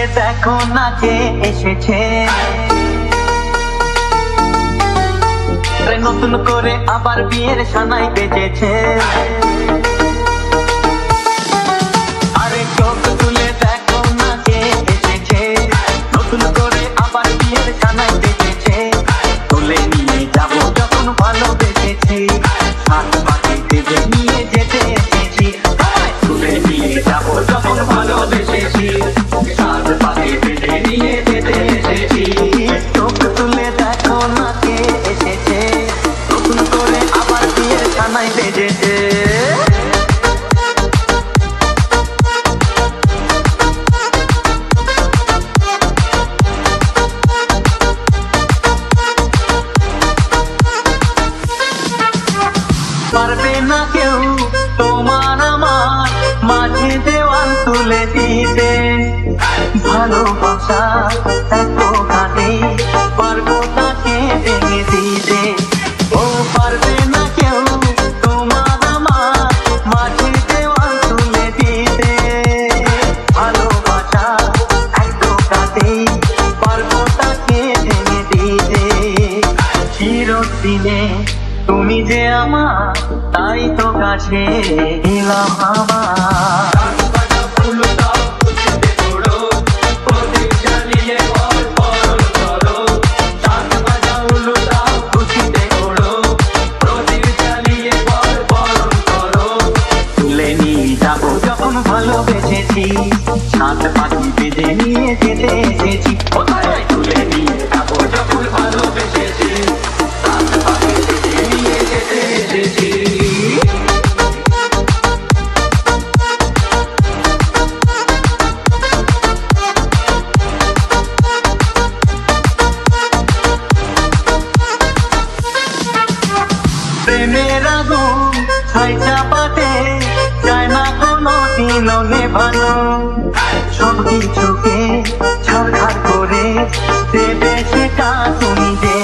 তুলে দেখো না কে এসেছে, নতুন করে আবার বিয়ের সানাই বেজেছে। আরে চোখ তুলে দেখো না কে এসেছে, নতুন করে আবার বিয়ের সানাই বেজেছে। তুলে নিয়ে যাবো যখন ভালোবেসেছি, হাত পাখি বেঁধে নিয়ে যেতে এসেছি। তুলে নিয়ে যাবো যখন ভালোবেসেছি, হাত পাখি বেঁধে নিয়ে যেতে এসেছি। চোখ তুলে দেখো না কে এসেছে, নতুন করে আবার বিয়ের সানাই বেজেছে। পারবে না কেউ তোমার আমার মাঝে দেওয়াল তুলে দিতে, ভালোবাসা এত ঘাটে পারবো তাকে ভেঙে দিতে। ও পারবে না কেউ তোমার আমার মাঝে দেওয়াল তুলে দিতে, ভালোবাসা এত ঘাটে পারবো তাকে ভেঙে দিতে। চিরদিনে তুমি যে আমার, তাই তো কাছে এলাম আমার। তুলে নিয়ে যাবো যখন ভালোবেসেছি, সাত পাখি বেঁধে নিয়ে যেতে এসেছি। তুলে নিয়ে যাবো যখন ভালোবেসেছি, সাত পাখি বেঁধে নিয়ে যেতে এসেছি। প্রেমের আগুন ছাই চাপাতে যায় না কোনো দিনও নেভানো, সব কিছুকে ছাড়খাড় করে দেবে সেটা তুমি যে